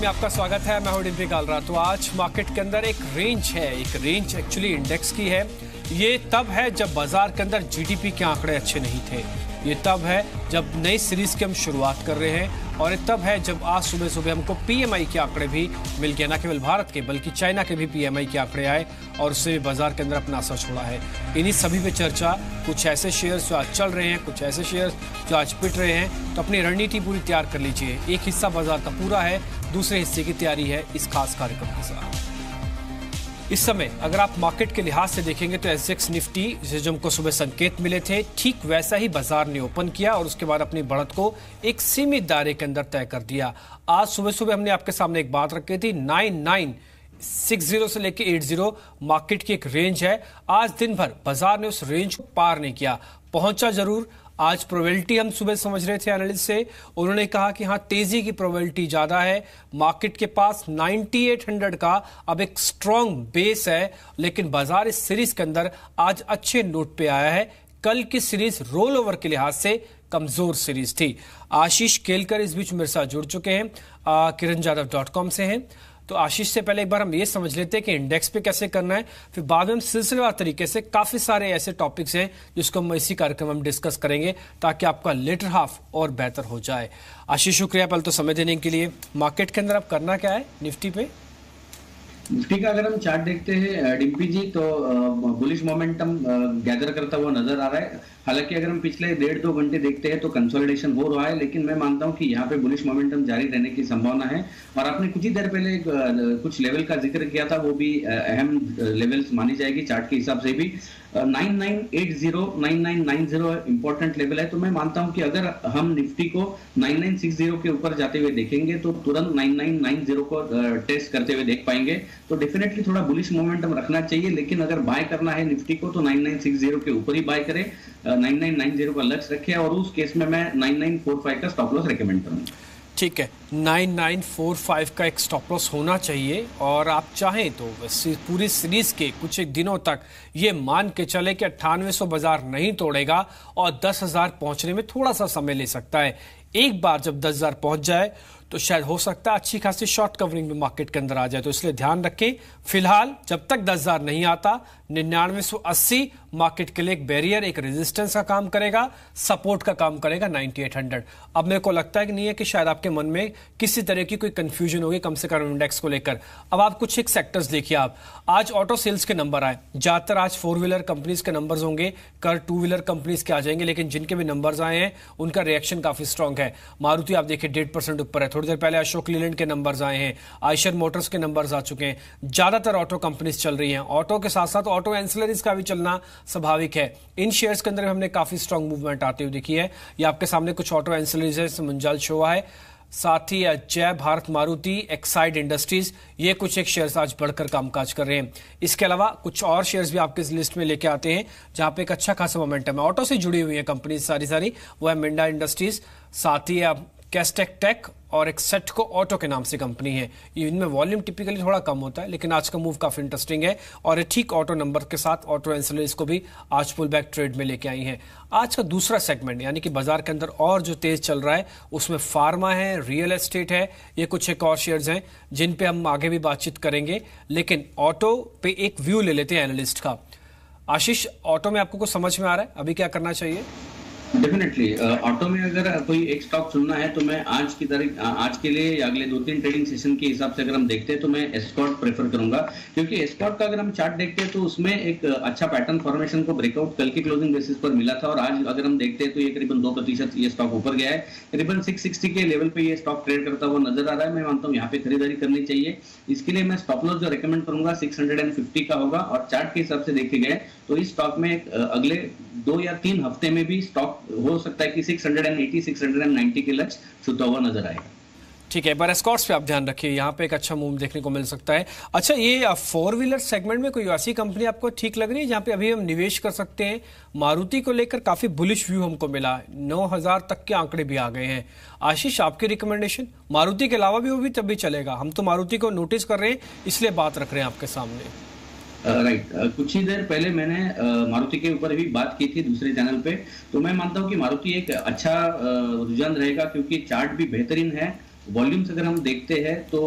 में आपका स्वागत है। मैं हूं डिम्पी कालरा। तो आज मार्केट के अंदर एक रेंज एक्चुअली इंडेक्स की है। ये तब है जब बाजार के अंदर जीडीपी के आंकड़े अच्छे नहीं थे। ये तब है जब नई सीरीज की हम शुरुआत कर रहे हैं, और ये तब है जब आज सुबह सुबह हमको पीएमआई के आंकड़े भी मिल गए। न केवल भारत के बल्कि चाइना के भी पीएमआई के आंकड़े आए और उससे बाजार के अंदर अपना असर छोड़ा है। इन्हीं सभी पे चर्चा, कुछ ऐसे शेयर्स जो आज चल रहे हैं, कुछ ऐसे शेयर्स जो आज पिट रहे हैं। तो अपनी रणनीति पूरी तैयार कर लीजिए। एक हिस्सा बाजार का पूरा है, दूसरे हिस्से की तैयारी है इस खास कार्यक्रम के साथ। इस समय अगर आप मार्केट के लिहाज से देखेंगे तो एसजेएक्स निफ्टी, जो हमको सुबह संकेत मिले थे, ठीक वैसा ही बाजार ने ओपन किया और उसके बाद अपनी बढ़त को एक सीमित दायरे के अंदर तय कर दिया। आज सुबह सुबह हमने आपके सामने एक बात रखी थी, 9960 से लेके 80 मार्केट की एक रेंज है। आज दिन भर बाजार ने उस रेंज को पार नहीं किया, पहुंचा जरूर। आज प्रोबेबिलिटी हम सुबह समझ रहे थे एनालिस्ट से, उन्होंने कहा कि हाँ तेजी की प्रोबेबिलिटी ज्यादा है। मार्केट के पास 9800 का अब एक स्ट्रॉन्ग बेस है, लेकिन बाजार इस सीरीज के अंदर आज अच्छे नोट पे आया है। कल की सीरीज रोल ओवर के लिहाज से कमजोर सीरीज थी। आशीष केलकर इस बीच मेरे साथ जुड़ चुके हैं, kiranjadhav.com से हैं। तो आशीष से पहले एक बार हम ये समझ लेते हैं कि इंडेक्स पे कैसे करना है, फिर बाद में हम सिलसिलेवार तरीके से काफी सारे ऐसे टॉपिक्स हैं जिसको हम इसी कार्यक्रम में डिस्कस करेंगे ताकि आपका लेटर हाफ और बेहतर हो जाए। आशीष, शुक्रिया पहले तो समय देने के लिए। मार्केट के अंदर आप करना क्या है निफ्टी पे? निफ्टी का अगर हम चार्ट देखते हैं डिम्पी जी, तो बुलिश मोमेंटम गैदर करता हुआ नजर आ रहा है। हालांकि अगर हम पिछले 1.5-2 घंटे देखते हैं तो कंसोलिडेशन हो रहा है, लेकिन मैं मानता हूं कि यहाँ पे बुलिश मोमेंटम जारी रहने की संभावना है। और आपने कुछ ही देर पहले कुछ लेवल का जिक्र किया था, वो भी अहम लेवल्स मानी जाएगी चार्ट के हिसाब से भी। 9980 9990 इंपॉर्टेंट लेवल है। तो मैं मानता हूं कि अगर हम निफ्टी को 9960 के ऊपर जाते हुए देखेंगे तो तुरंत 9990 को टेस्ट करते हुए देख पाएंगे। तो डेफिनेटली थोड़ा बुलिश मोमेंटम रखना चाहिए, लेकिन अगर बाय करना है निफ्टी को तो 9960 के ऊपर ही बाय करें, 9990 का लक्ष्य रखें, और उस केस में मैं 9945 का स्टॉप लॉस रेकमेंड करूंगा। ठीक है, 9945 का एक स्टॉप लॉस होना चाहिए। और आप चाहें तो पूरी सीरीज के कुछ एक दिनों तक ये मान के चले कि 9800 बाजार नहीं तोड़ेगा और 10,000 पहुंचने में थोड़ा सा समय ले सकता है। एक बार जब 10,000 पहुंच जाए तो शायद हो सकता है अच्छी खासी शॉर्ट कवरिंग में मार्केट के अंदर आ जाए। तो इसलिए ध्यान रखें, फिलहाल जब तक 10,000 नहीं आता 9980 मार्केट के लिए एक बैरियर, एक रेजिस्टेंस का काम करेगा, सपोर्ट का काम करेगा 9800। अब मेरे को लगता है कि नहीं है कि शायद आपके मन में किसी तरह की कोई कंफ्यूजन होगी कम से कम इंडेक्स को लेकर। अब आप कुछ एक सेक्टर्स देखिए। आप आज ऑटो सेल्स के नंबर आए, ज्यादातर आज 4 व्हीलर कंपनीज के नंबर्स होंगे, कल 2 व्हीलर कंपनीज के आ जाएंगे, लेकिन जिनके भी नंबर्स आए हैं उनका रिएक्शन काफी स्ट्रांग है। मारुति आप देखिए 1.5% ऊपर है। थोड़ी देर पहले अशोक लीलैंड के नंबर्स आए हैं, आयशर मोटर्स के नंबर्स आ चुके हैं। ज्यादातर ऑटो कंपनीज चल रही हैं। ऑटो के साथ साथ ऑटो एंसिलरीज का भी चलना स्वाभाविक है। इन शेयर्स के अंदर हमने काफी स्ट्रांग मूवमेंट आते हुए देखी है। ये आपके सामने कुछ ऑटो एंसिलरीज है, मुंजाल शो है, साथ ही जय भारत मारुति, एक्साइड इंडस्ट्रीज, ये कुछ एक शेयर्स आज बढ़कर कामकाज कर रहे हैं। इसके अलावा कुछ और शेयर्स भी आपके इस लिस्ट में लेके आते हैं जहां पे एक अच्छा खासा मोमेंटम है। ऑटो से जुड़ी हुई है कंपनी सारी, वो है मिंडा इंडस्ट्रीज, साथ ही कैस्टेक टेक और एक सेटको ऑटो के नाम से कंपनी है। इनमें वॉल्यूम टिपिकली थोड़ा कम होता है, लेकिन आज का मूव काफी इंटरेस्टिंग है और ये ठीक ऑटो नंबर के साथ ऑटो एंसिलरीज को भी आज पुल बैक ट्रेड में लेके आई हैं। आज का दूसरा सेगमेंट यानी कि बाजार के अंदर और जो तेज चल रहा है उसमें फार्मा है, रियल एस्टेट है, ये कुछ एक और शेयर्स हैं जिन पे हम आगे भी बातचीत करेंगे। लेकिन ऑटो पे एक व्यू ले लेते हैं एनालिस्ट का। आशीष, ऑटो में आपको कुछ समझ में आ रहा है अभी क्या करना चाहिए? डेफिनेटली ऑटो में अगर कोई एक स्टॉक चुनना है तो मैं आज की तारीख, आज के लिए या अगले 2-3 ट्रेडिंग सेशन के हिसाब से अगर हम देखते हैं तो मैं एस्कॉर्ट प्रेफर करूंगा, क्योंकि एस्कॉर्ट का अगर हम चार्ट देखते हैं तो उसमें एक अच्छा पैटर्न फॉर्मेशन को ब्रेकआउट कल की क्लोजिंग बेसिस पर मिला था और आज अगर हम देखते हैं तो ये करीबन 2% ये स्टॉक ऊपर गया है। करीबन 660 के लेवल पे ये स्टॉक ट्रेड करता हुआ नजर आ रहा है। मैं मानता हूँ यहाँ पे खरीदारी करनी चाहिए। इसके लिए मैं स्टॉप लॉस जो रेकमेंड करूंगा 650 का होगा और चार्ट के हिसाब से देखे गए तो इस स्टॉक में अगले 2 या 3 हफ्ते में भी स्टॉक हो सकता है कि 680 690 के लक्ष्य छूता हुआ नजर आएगा। ठीक है, पर एस्कॉर्ट्स पे आप ध्यान रखिए, यहाँ पे एक अच्छा मूव देखने को मिल सकता है। अच्छा, ये 4 व्हीलर सेगमेंट में कोई ऐसी कंपनी आपको ठीक लग रही है जहाँ पे अभी हम निवेश कर सकते हैं? मारुति को लेकर काफी बुलिश व्यू हमको मिला, 9000 तक के आंकड़े भी आ गए हैं। आशीष, आपकी रिकमेंडेशन? मारुति के अलावा भी वो भी तब भी चलेगा, हम तो मारुति को नोटिस कर रहे हैं इसलिए बात रख रहे हैं आपके सामने। राइट, कुछ ही देर पहले मैंने मारुति के ऊपर भी बात की थी दूसरे चैनल पे। तो मैं मानता हूं कि मारुति एक अच्छा रुझान रहेगा क्योंकि चार्ट भी बेहतरीन है वॉल्यूम्स अगर हम देखते हैं तो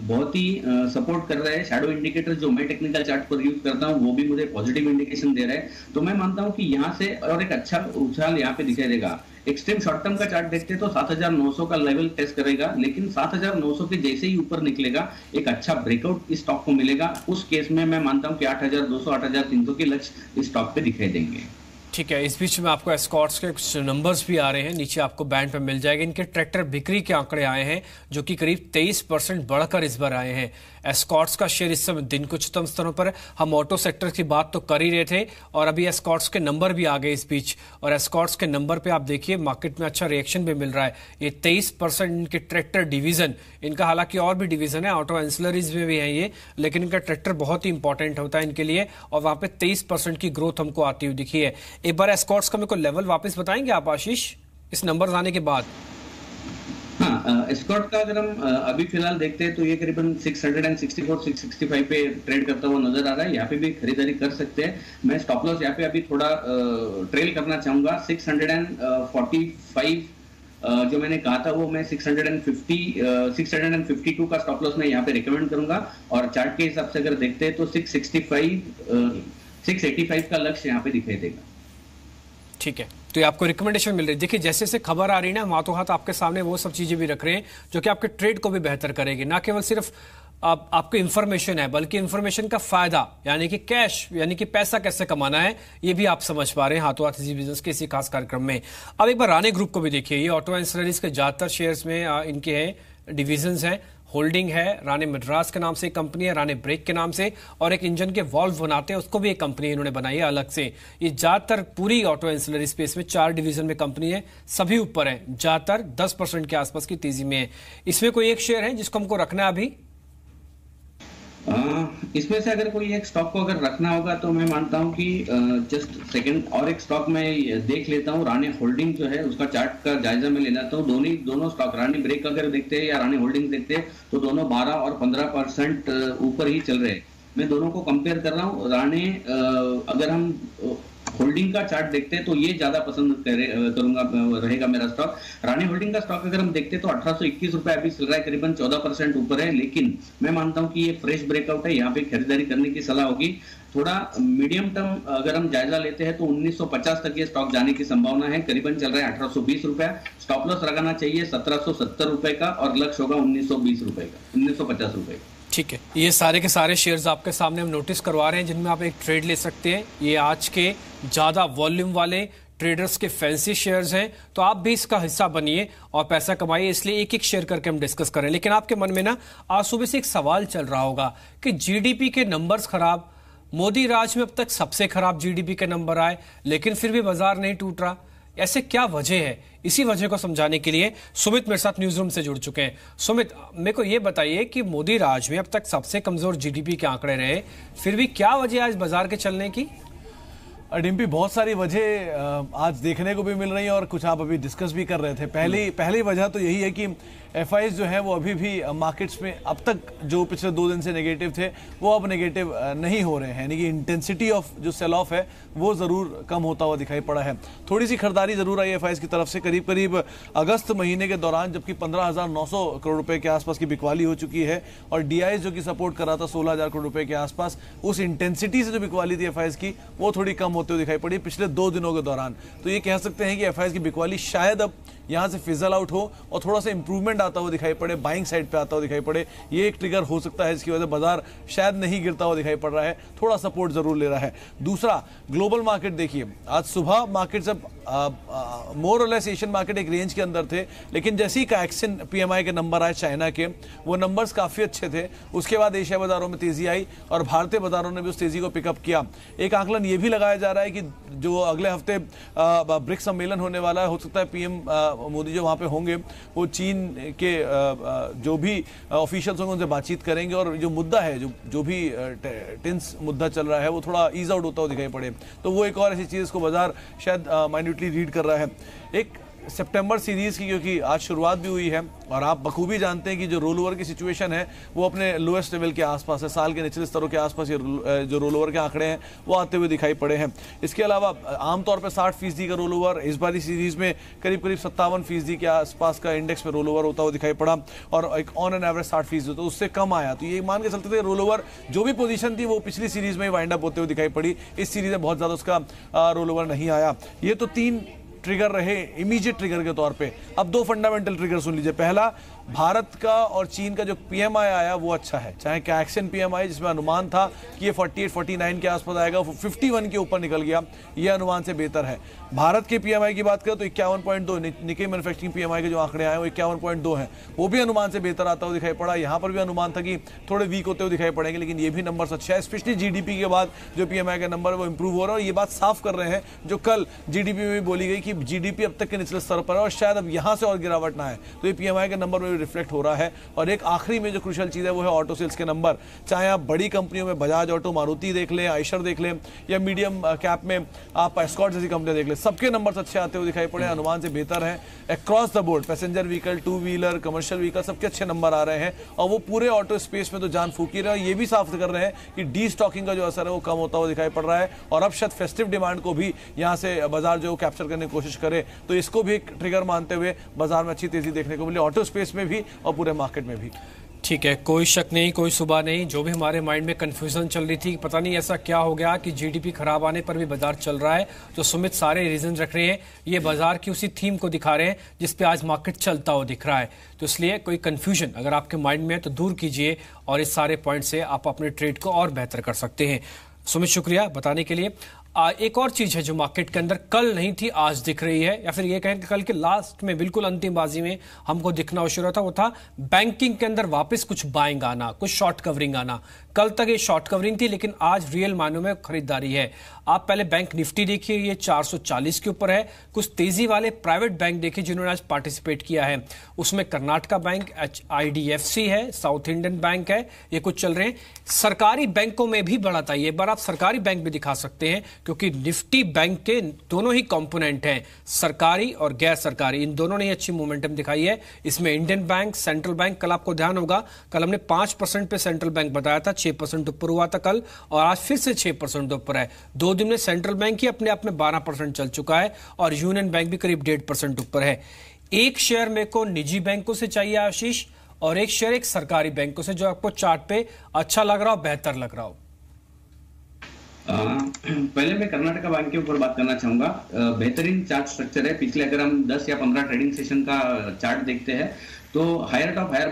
बहुत ही सपोर्ट कर रहा है। शैडो इंडिकेटर जो मैं टेक्निकल चार्ट पर यूज करता हूं वो भी मुझे पॉजिटिव इंडिकेशन दे रहा है। तो मैं मानता हूं कि यहां से और एक अच्छा उछाल यहां पे दिखाई देगा। एक्सट्रीम शॉर्ट टर्म का चार्ट देखते हैं तो 7900 का लेवल टेस्ट करेगा, लेकिन 7900 के जैसे ही ऊपर निकलेगा एक अच्छा ब्रेकआउट इस स्टॉक को मिलेगा। उस केस में मैं मानता हूं कि 8200 8300 के लक्ष्य इस स्टॉक पे दिखाई देंगे। ठीक है, इस बीच में आपको एस्कॉर्ट्स के कुछ नंबर्स भी आ रहे हैं, नीचे आपको बैंड पे मिल जाएगा। इनके ट्रैक्टर बिक्री के आंकड़े आए हैं जो कि करीब 23% बढ़कर इस बार आए हैं। एस्कॉर्ट्स का शेयर इस समय दिन के उच्चतम स्तरों पर है। हम ऑटो सेक्टर की बात तो कर ही रहे थे और अभी एस्कॉर्ट्स के नंबर भी आ गए इस बीच, और एस्कॉर्ट्स के नंबर पे आप देखिए मार्केट में अच्छा रिएक्शन भी मिल रहा है। ये 23% इनके ट्रैक्टर डिवीजन, इनका हालांकि और भी डिवीजन है, ऑटो एंसिलरीज में भी है ये, लेकिन इनका ट्रैक्टर बहुत ही इंपॉर्टेंट होता है इनके लिए, और वहां पे 23% की ग्रोथ हमको आती हुई दिखी है। एक बार एस्कॉर्ट्स का मेरे को लेवल वापस बताएंगे आप आशीष, इस नंबर आने के बाद? हाँ, एस्कॉर्ट का अगर हम अभी फिलहाल देखते हैं तो ये करीबन 664 665 पे ट्रेड करता हुआ नजर आ रहा है। यहाँ पे भी खरीदारी कर सकते हैं। मैं स्टॉप लॉस यहाँ पे अभी थोड़ा ट्रेल करना चाहूंगा। 645 जो मैंने कहा था वो मैं 652 का स्टॉप लॉस मैं यहाँ पे रिकमेंड करूंगा। और चार्ट के हिसाब से अगर देखते हैं तो 685 का लक्ष्य यहाँ पे दिखाई देगा। ठीक है, तो ये आपको रिकमेंडेशन मिल रही है। देखिए जैसे जैसे खबर आ रही है ना, हम हाथों हाथ आपके सामने वो सब चीजें भी रख रहे हैं जो कि आपके ट्रेड को भी बेहतर करेगी। ना केवल सिर्फ आपको इंफॉर्मेशन है, बल्कि इंफॉर्मेशन का फायदा यानी कि कैश, यानी कि पैसा कैसे कमाना है, ये भी आप समझ पा रहे हैं हाथों हाथ इसी बिजनेस के इसी खास कार्यक्रम में। अब एक बार राणे ग्रुप को भी देखिए। ये ऑटो एंसिलरीज के ज्यादातर शेयर्स में इनके हैं, डिविजन्स हैं, होल्डिंग है। राणे मद्रास के नाम से एक कंपनी है, राणे ब्रेक के नाम से, और एक इंजन के वॉल्व बनाते हैं उसको भी एक कंपनी इन्होंने बनाई है अलग से। ये ज्यादातर पूरी ऑटो एंसिलरी स्पेस में 4 डिवीजन में कंपनी है, सभी ऊपर है, ज्यादातर 10% के आसपास की तेजी में है। इसमें कोई एक शेयर है जिसको हमको रखना है अभी? इसमें से अगर कोई एक स्टॉक को अगर रखना होगा तो मैं मानता हूं कि जस्ट सेकंड और एक स्टॉक मैं देख लेता हूं। राणे होल्डिंग जो है उसका चार्ट का जायजा मैं ले लेता हूं। दोनों स्टॉक राणे ब्रेक अगर देखते हैं या राणे होल्डिंग देखते हैं तो दोनों 12 और 15% ऊपर ही चल रहे हैं। मैं दोनों को कंपेयर कर रहा हूं। राणे अगर हम होल्डिंग का चार्ट देखते हैं तो ये ज्यादा पसंद करूंगा, रहेगा मेरा स्टॉक। राणे होल्डिंग का स्टॉक अगर हम देखते हैं तो 1821 रुपए अभी चल रहा है, करीबन 14% ऊपर है। लेकिन मैं मानता हूं कि ये फ्रेश ब्रेकआउट है, यहाँ पे खरीदारी करने की सलाह होगी। थोड़ा मीडियम टर्म अगर हम जायजा लेते हैं तो 1950 तक ये स्टॉक जाने की संभावना है। करीबन चल रहा है 1820 रुपए। स्टॉप लॉस लगाना चाहिए 1770 रुपए का और लक्ष्य होगा 1920 रुपए का, 1950 रुपए का। ठीक है, ये सारे के सारे शेयर्स आपके सामने हम नोटिस करवा रहे हैं जिनमें आप एक ट्रेड ले सकते हैं। ये आज के ज्यादा वॉल्यूम वाले ट्रेडर्स के फैंसी शेयर्स हैं, तो आप भी इसका हिस्सा बनिए और पैसा कमाइए। इसलिए एक एक शेयर करके हम डिस्कस करें। लेकिन आपके मन में ना आज सुबह से एक सवाल चल रहा होगा कि जीडीपी के नंबर्स खराब, मोदी राज में अब तक सबसे खराब जीडीपी के नंबर आए, लेकिन फिर भी बाजार नहीं टूट रहा, ऐसे क्या वजह है? इसी वजह को समझाने के लिए सुमित मेरे साथ न्यूज रूम से जुड़ चुके हैं। सुमित, मेरे को यह बताइए कि मोदी राज में अब तक सबसे कमजोर जीडीपी के आंकड़े रहे, फिर भी क्या वजह आज बाजार के चलने की? डिम्पी, बहुत सारी वजह आज देखने को भी मिल रही है और कुछ आप अभी डिस्कस भी कर रहे थे। पहली वजह तो यही है कि एफआईज जो है वो अभी भी मार्केट्स में अब तक जो पिछले 2 दिन से नेगेटिव थे वो अब नेगेटिव नहीं हो रहे हैं, यानी कि इंटेंसिटी ऑफ जो सेल ऑफ है वो जरूर कम होता हुआ दिखाई पड़ा है। थोड़ी सी खरीदारी जरूर आई एफआईज की तरफ से करीब अगस्त महीने के दौरान, जबकि 15,900 करोड़ रुपए के आसपास की बिकवाली हो चुकी है और डीआईएस जो कि सपोर्ट कर रहा था 16,000 करोड़ रुपए के आसपास, उस इंटेंसिटी से जो बिकवाली थी एफआईज की वो थोड़ी कम होते हुए दिखाई पड़ी पिछले 2 दिनों के दौरान। तो ये कह सकते हैं कि एफआईज की बिकवाली शायद अब यहां से फिजल आउट हो और थोड़ा सा इंप्रूवमेंट आता हुआ दिखाई पड़े, बाइंग साइड पे आता हुआ दिखाई पड़े। ये एक ट्रिगर हो सकता है जिसकी वजह से बाजार शायद नहीं गिरता हुआ दिखाई पड़ रहा है, थोड़ा सपोर्ट जरूर ले रहा है। दूसरा, ग्लोबल मार्केट देखिए, आज सुबह मार्केट जब मोर और लेस एशियन मार्केट एक रेंज के अंदर थे, लेकिन जैसे ही काएक्सिन पीएमआई के नंबर आए चाइना के, वो नंबर्स काफी अच्छे थे। उसके बाद एशिया बाजारों में तेजी आई और भारतीय बाजारों ने भी उस तेजी को पिकअप किया। एक आंकलन ये भी लगाया जा रहा है कि जो अगले हफ्ते ब्रिक्स सम्मेलन होने वाला है, हो सकता है पीएम मोदी जो वहां पे होंगे वो चीन के जो भी ऑफिशियल्स होंगे उनसे बातचीत करेंगे और जो मुद्दा है, जो भी टेंस मुद्दा चल रहा है वो थोड़ा ईज आउट होता हुआ दिखाई पड़े। तो वो एक और ऐसी चीज को बाजार शायद माइन्यूटली रीड कर रहा है। एक सितंबर सीरीज की, क्योंकि आज शुरुआत भी हुई है और आप बखूबी जानते हैं कि जो रोल ओवर की सिचुएशन है वो अपने लोएस्ट लेवल के आसपास है, साल के निचले स्तरों के आसपास ये जो रोल ओवर के आंकड़े हैं वो आते हुए दिखाई पड़े हैं। इसके अलावा आमतौर पर 60% का रोल ओवर, इस बारी सीरीज में करीब 57% के आसपास का इंडेक्स में रोल ओवर होता हुआ दिखाई पड़ा और एक ऑन एन एवरेज 60% तो उससे कम आया। तो ये मान के चलते थे रोल ओवर जो भी पोजीशन थी वो पिछली सीरीज में ही वाइंड अप होते हुए दिखाई पड़ी। इस सीरीज में बहुत ज्यादा उसका रोल ओवर नहीं आया। ये तो 3 ट्रिगर रहे इमीडिएट ट्रिगर के तौर पे। अब 2 फंडामेंटल ट्रिगर सुन लीजिए। पहला, भारत का और चीन का जो पीएमआई आया वो अच्छा है, चाहे कैक्सन पीएमआई जिसमें अनुमान था कि ये 48-49 के आसपास आएगा, वो 51 के ऊपर निकल गया, ये अनुमान से बेहतर है। भारत के पीएमआई की बात करें तो 51.2, निक्केई मैन्युफैक्चरिंग पीएमआई के जो आंकड़े आए वो 51.2 हैं, वो भी अनुमान से बेहतर आता हुआ दिखाई पड़ा। यहाँ पर भी अनुमान था कि थोड़े वीक होते हुए दिखाई पड़ेंगे, लेकिन ये भी नंबर अच्छा है। स्पेशली जीडीपी के बाद जो पीएमआई का नंबर वो इंप्रूव हो रहा है और ये बात साफ कर रहे हैं जो कल जीडीपी में भी बोली गई कि जीडीपी अब तक के निचले स्तर पर है और शायद अब यहाँ से और गिरावट ना है, तो ये पीएमआई के नंबर में भी रिफ्लेक्ट हो रहा है। और एक आखिरी में जो क्रूशियल चीज है वो है ऑटो सेल्स के नंबर। चाहे आप बड़ी कंपनियों में बजाज ऑटो, मारुति देख लें, आयशर देख लें, या मीडियम कैप में आप एस्कॉर्ट जैसी कंपनियां देख लें, सबके नंबर अच्छे आते हुए दिखाई पड़े, अनुमान से बेहतर है across the board. Passenger vehicle, 2 wheeler, commercial vehicle, सबके अच्छे नंबर आ रहे हैं और वो पूरे ऑटो स्पेस में तो जान फूकी रहे हैं। ये भी साफ कर रहे हैं कि डी स्टॉकिंग का जो असर है वो कम होता हुआ दिखाई पड़ रहा है और अब शायद फेस्टिव डिमांड को भी यहाँ से बाजार जो कैप्चर करने की कोशिश करे, तो इसको भी एक ट्रिगर मानते हुए बाजार में अच्छी तेजी देखने को मिली, ऑटो स्पेस में भी और पूरे मार्केट में भी। ठीक है, कोई शक नहीं, कोई सुबह नहीं। जो भी हमारे माइंड में कंफ्यूजन चल रही थी, पता नहीं ऐसा क्या हो गया कि जीडीपी खराब आने पर भी बाजार चल रहा है, तो सुमित सारे रीजन रख रहे हैं, ये बाजार की उसी थीम को दिखा रहे हैं जिस पे आज मार्केट चलता हुआ दिख रहा है। तो इसलिए कोई कंफ्यूजन अगर आपके माइंड में है तो दूर कीजिए और इस सारे पॉइंट से आप अपने ट्रेड को और बेहतर कर सकते हैं। सुमित, शुक्रिया बताने के लिए। एक और चीज है जो मार्केट के अंदर कल नहीं थी, आज दिख रही है, या फिर ये कहें कि कल के लास्ट में बिल्कुल अंतिम बाजी में हमको दिखना शुरू हुआ था, वो था बैंकिंग के अंदर वापस कुछ बाइंग आना, कुछ शॉर्ट कवरिंग आना। कल तक ये शॉर्ट कवरिंग थी, लेकिन आज रियल मायनों में खरीदारी है। आप पहले बैंक निफ्टी देखिए, ये 440 के ऊपर है। कुछ तेजी वाले प्राइवेट बैंक देखिए जिन्होंने आज पार्टिसिपेट किया है, उसमें कर्नाटका बैंक, IDFC है, साउथ इंडियन बैंक है, ये कुछ चल रहे हैं। सरकारी बैंकों में भी बढ़त आई है। एक बार आप सरकारी बैंक भी दिखा सकते हैं, क्योंकि निफ्टी बैंक के दोनों ही कंपोनेंट हैं, सरकारी और गैर सरकारी, इन दोनों ने अच्छी मोमेंटम दिखाई है। इसमें इंडियन बैंक, सेंट्रल बैंक, कल आपको ध्यान होगा कल हमने 5% पे सेंट्रल बैंक बताया था, 6% ऊपर हुआ था कल, और आज फिर से 6% ऊपर है। 2 दिन में सेंट्रल बैंक ही अपने आप में 12% चल चुका है और यूनियन बैंक भी करीब 1.5% ऊपर है। एक शेयर मेरे को निजी बैंकों से चाहिए आशीष, और एक शेयर एक सरकारी बैंकों से जो आपको चार्ट पे अच्छा लग रहा हो, बेहतर लग रहा हो। पहले मैं कर्नाटका बैंक के ऊपर बात करना चाहूंगा। बेहतरीन चार्ट स्ट्रक्चर है। पिछले अगर हम 10 या 15 ट्रेडिंग सेशन का चार्ट देखते हैं तो हायर टॉप हायर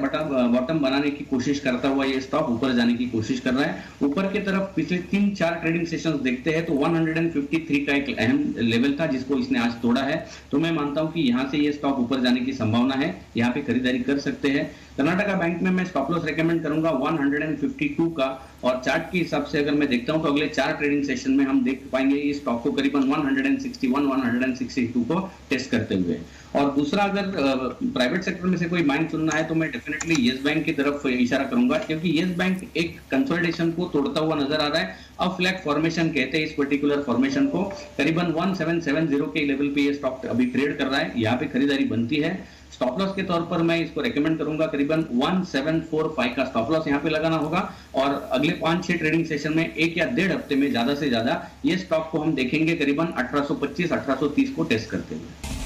बॉटम बनाने की कोशिश करता हुआ ये स्टॉक ऊपर जाने की कोशिश कर रहा है। ऊपर की तरफ पिछले 3-4 ट्रेडिंग सेशंस देखते हैं तो 153 का एक अहम लेवल था जिसको इसने आज तोड़ा है। तो मैं मानता हूं कि यहां से ये स्टॉक ऊपर जाने की संभावना है, यहां पे खरीदारी कर सकते हैं। कर्नाटका बैंक में मैं स्टॉप लॉस रेकमेंड करूंगा 152 का, और चार्ट के हिसाब से अगर मैं देखता हूं तो अगले 4 ट्रेडिंग सेशन में हम देख पाएंगे इस स्टॉक को करीबन 161-162 को टेस्ट करते हुए। और दूसरा, अगर प्राइवेट सेक्टर में से कोई बैंक चुनना है तो मैं डेफिनेटली येस बैंक की तरफ इशारा करूंगा, क्योंकि येस बैंक एक कंसोलिडेशन को तोड़ता हुआ नजर आ रहा है। अब फ्लैग फॉर्मेशन कहते हैं इस पर्टिकुलर फॉर्मेशन को, करीबन 1770 के लेवल पे ये स्टॉक अभी ट्रेड कर रहा है, यहाँ पे खरीदारी बनती है। स्टॉप लॉस के तौर पर मैं इसको रेकमेंड करूंगा करीबन 1745 का स्टॉप लॉस यहाँ पे लगाना होगा, और अगले 5-6 ट्रेडिंग सेशन में 1 या 1.5 हफ्ते में ज्यादा से ज्यादा ये स्टॉक को हम देखेंगे करीबन 1825-1830 को टेस्ट करते हुए।